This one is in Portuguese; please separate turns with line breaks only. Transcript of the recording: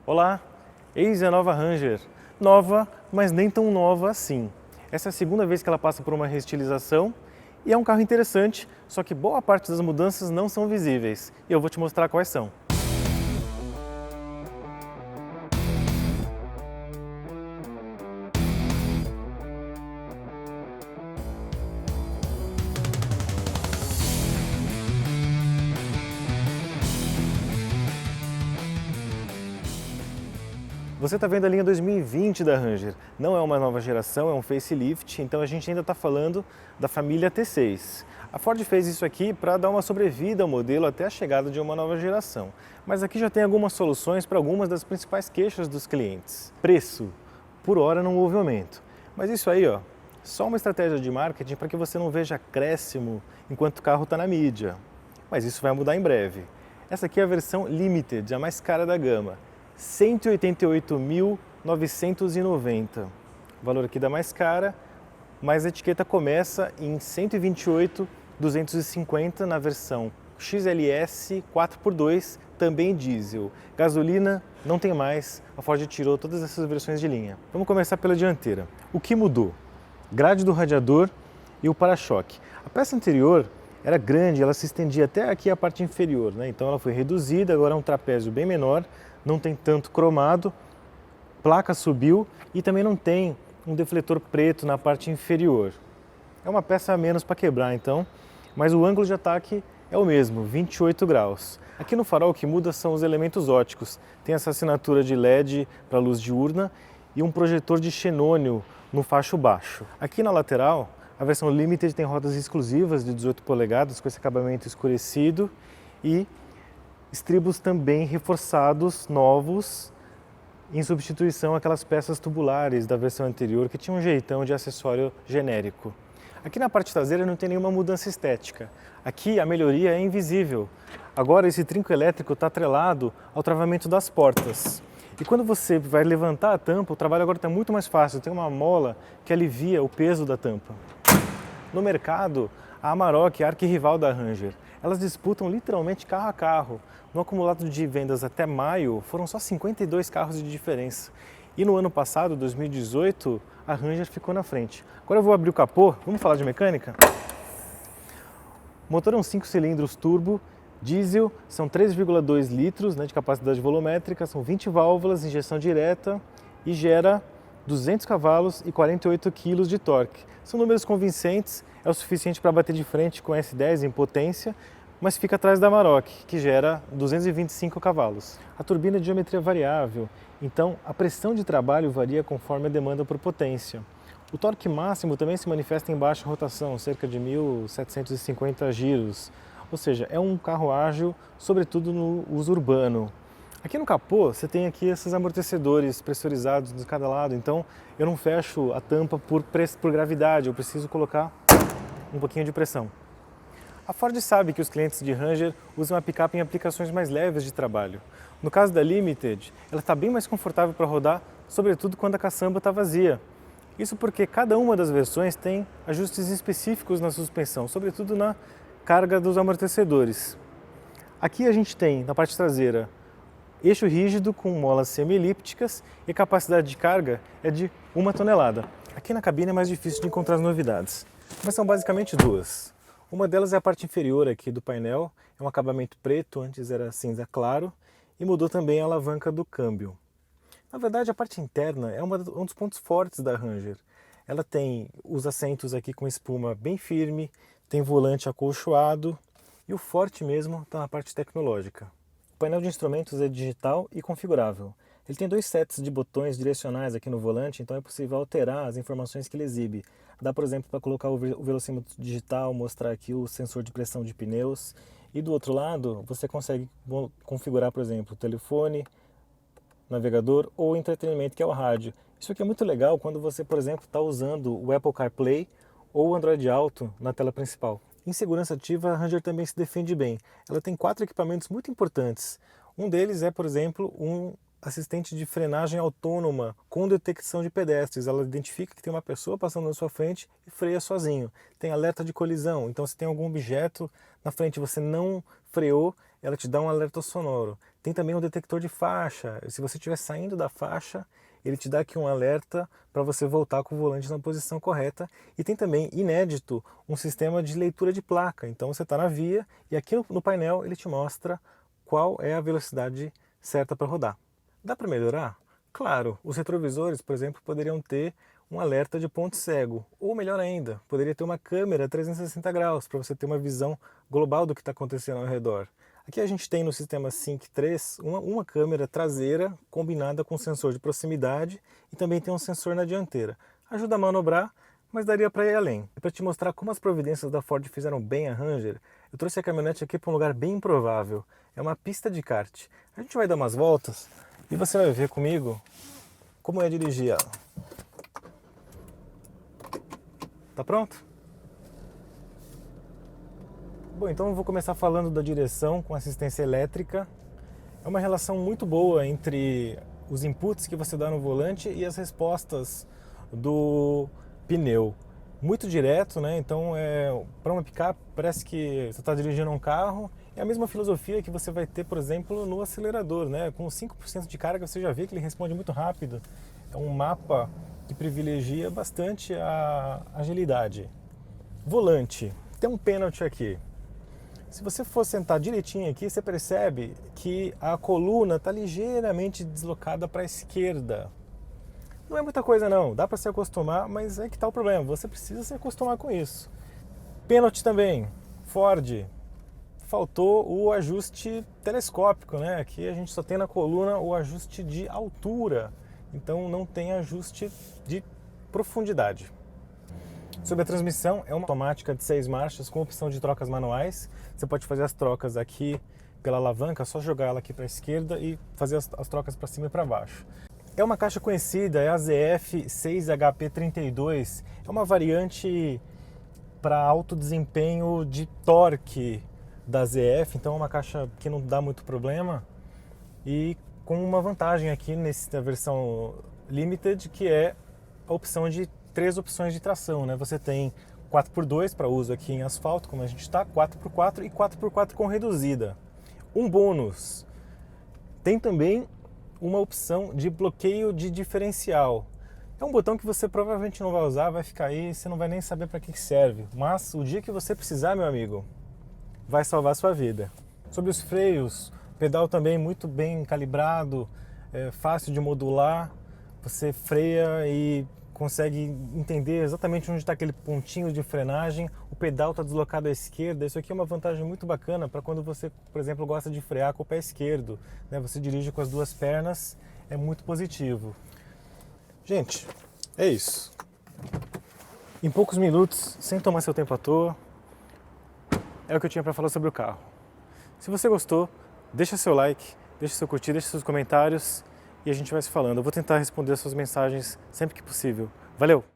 Olá, eis a nova Ranger. Nova, mas nem tão nova assim. Essa é a segunda vez que ela passa por uma reestilização e é um carro interessante, só que boa parte das mudanças não são visíveis. E eu vou te mostrar quais são. Você está vendo a linha 2020 da Ranger. Não é uma nova geração, é um facelift, então a gente ainda está falando da família T6. A Ford fez isso aqui para dar uma sobrevida ao modelo até a chegada de uma nova geração. Mas aqui já tem algumas soluções para algumas das principais queixas dos clientes. Preço. Por hora não houve aumento. Mas isso aí, ó, só uma estratégia de marketing para que você não veja acréscimo enquanto o carro está na mídia. Mas isso vai mudar em breve. Essa aqui é a versão Limited, a mais cara da gama. R$ 188.990. O valor aqui da mais cara, mas a etiqueta começa em R$ 128.250 na versão XLS 4x2, também diesel. Gasolina não tem mais, a Ford tirou todas essas versões de linha. Vamos começar pela dianteira. O que mudou? Grade do radiador e o para-choque. A peça anterior era grande, ela se estendia até aqui a parte inferior, né? Então ela foi reduzida, agora é um trapézio bem menor, não tem tanto cromado, placa subiu e também não tem um defletor preto na parte inferior. É uma peça a menos para quebrar então, mas o ângulo de ataque é o mesmo, 28 graus. Aqui no farol o que muda são os elementos óticos. Tem essa assinatura de LED para luz diurna e um projetor de xenônio no facho baixo. Aqui na lateral, a versão Limited tem rodas exclusivas de 18 polegadas com esse acabamento escurecido e estribos também reforçados, novos, em substituição àquelas peças tubulares da versão anterior que tinham um jeitão de acessório genérico. Aqui na parte traseira não tem nenhuma mudança estética. Aqui a melhoria é invisível. Agora esse trinco elétrico está atrelado ao travamento das portas. E quando você vai levantar a tampa, o trabalho agora está muito mais fácil. Tem uma mola que alivia o peso da tampa. No mercado, a Amarok é a arquirrival da Ranger. Elas disputam literalmente carro a carro. No acumulado de vendas até maio, foram só 52 carros de diferença. E no ano passado, 2018, a Ranger ficou na frente. Agora eu vou abrir o capô, vamos falar de mecânica? O motor é um 5 cilindros turbo, diesel, são 3,2 litros, né, de capacidade volumétrica, são 20 válvulas, injeção direta e gera 200 cavalos e 48 kg de torque. São números convincentes, é o suficiente para bater de frente com a S10 em potência, mas fica atrás da Amarok, que gera 225 cavalos. A turbina é de geometria variável, então a pressão de trabalho varia conforme a demanda por potência. O torque máximo também se manifesta em baixa rotação, cerca de 1.750 giros, ou seja, é um carro ágil, sobretudo no uso urbano. Aqui no capô você tem aqui esses amortecedores pressurizados de cada lado, então eu não fecho a tampa por gravidade, eu preciso colocar um pouquinho de pressão. A Ford sabe que os clientes de Ranger usam a picape em aplicações mais leves de trabalho. No caso da Limited, ela está bem mais confortável para rodar, sobretudo quando a caçamba está vazia. Isso porque cada uma das versões tem ajustes específicos na suspensão, sobretudo na carga dos amortecedores. Aqui a gente tem, na parte traseira, eixo rígido com molas semi-elípticas e a capacidade de carga é de 1 tonelada. Aqui na cabine é mais difícil de encontrar as novidades, mas são basicamente duas. Uma delas é a parte inferior aqui do painel, é um acabamento preto, antes era cinza claro, e mudou também a alavanca do câmbio. Na verdade, a parte interna é um dos pontos fortes da Ranger. Ela tem os assentos aqui com espuma bem firme, tem volante acolchoado e o forte mesmo está na parte tecnológica. O painel de instrumentos é digital e configurável. Ele tem 2 sets de botões direcionais aqui no volante, então é possível alterar as informações que ele exibe. Dá, por exemplo, para colocar o velocímetro digital, mostrar aqui o sensor de pressão de pneus. E do outro lado, você consegue configurar, por exemplo, o telefone, navegador ou entretenimento, que é o rádio. Isso aqui é muito legal quando você, por exemplo, está usando o Apple CarPlay ou o Android Auto na tela principal. Em segurança ativa, a Ranger também se defende bem. Ela tem 4 equipamentos muito importantes. Um deles é, por exemplo, um assistente de frenagem autônoma com detecção de pedestres. Ela identifica que tem uma pessoa passando na sua frente e freia sozinho. Tem alerta de colisão, então se tem algum objeto na frente e você não freou, ela te dá um alerta sonoro. Tem também um detector de faixa. Se você estiver saindo da faixa, ele te dá aqui um alerta para você voltar com o volante na posição correta. E tem também, inédito, um sistema de leitura de placa. Então você está na via e aqui no painel ele te mostra qual é a velocidade certa para rodar. Dá para melhorar? Claro, os retrovisores, por exemplo, poderiam ter um alerta de ponto cego. Ou melhor ainda, poderia ter uma câmera 360 graus para você ter uma visão global do que está acontecendo ao redor. Aqui a gente tem no sistema Sync 3 uma câmera traseira combinada com sensor de proximidade e também tem um sensor na dianteira. Ajuda a manobrar, mas daria para ir além. Para te mostrar como as providências da Ford fizeram bem a Ranger, eu trouxe a caminhonete aqui para um lugar bem improvável. É uma pista de kart. A gente vai dar umas voltas e você vai ver comigo como é dirigir ela. Tá pronto? Bom, então eu vou começar falando da direção com assistência elétrica. É uma relação muito boa entre os inputs que você dá no volante e as respostas do pneu. Muito direto, né? Então, para uma picape parece que você está dirigindo um carro. É a mesma filosofia que você vai ter, por exemplo, no acelerador, né? Com 5% de carga você já vê que ele responde muito rápido. É um mapa que privilegia bastante a agilidade. Volante. Tem um pênalti aqui. Se você for sentar direitinho aqui, você percebe que a coluna está ligeiramente deslocada para a esquerda. Não é muita coisa não, dá para se acostumar, mas é que está o problema, você precisa se acostumar com isso. Pênalti também, Ford, faltou o ajuste telescópico, né? Aqui a gente só tem na coluna o ajuste de altura, então não tem ajuste de profundidade. Sobre a transmissão, é uma automática de 6 marchas com opção de trocas manuais. Você pode fazer as trocas aqui pela alavanca, só jogar ela aqui para a esquerda e fazer as trocas para cima e para baixo. É uma caixa conhecida, é a ZF6HP32. É uma variante para alto desempenho de torque da ZF, então é uma caixa que não dá muito problema. E com uma vantagem aqui nessa versão Limited, que é a opção de 3 opções de tração, né? Você tem 4x2 para uso aqui em asfalto, como a gente está, 4x4 e 4x4 com reduzida. Um bônus, tem também uma opção de bloqueio de diferencial. É um botão que você provavelmente não vai usar, vai ficar aí, você não vai nem saber para que serve. Mas o dia que você precisar, meu amigo, vai salvar a sua vida. Sobre os freios, pedal também muito bem calibrado, é fácil de modular, você freia e consegue entender exatamente onde está aquele pontinho de frenagem, o pedal está deslocado à esquerda. Isso aqui é uma vantagem muito bacana para quando você, por exemplo, gosta de frear com o pé esquerdo, né? Você dirige com as duas pernas, é muito positivo. Gente, é isso. Em poucos minutos, sem tomar seu tempo à toa, é o que eu tinha para falar sobre o carro. Se você gostou, deixa seu like, deixa seu curtir, deixa seus comentários e a gente vai se falando. Eu vou tentar responder as suas mensagens sempre que possível. Valeu!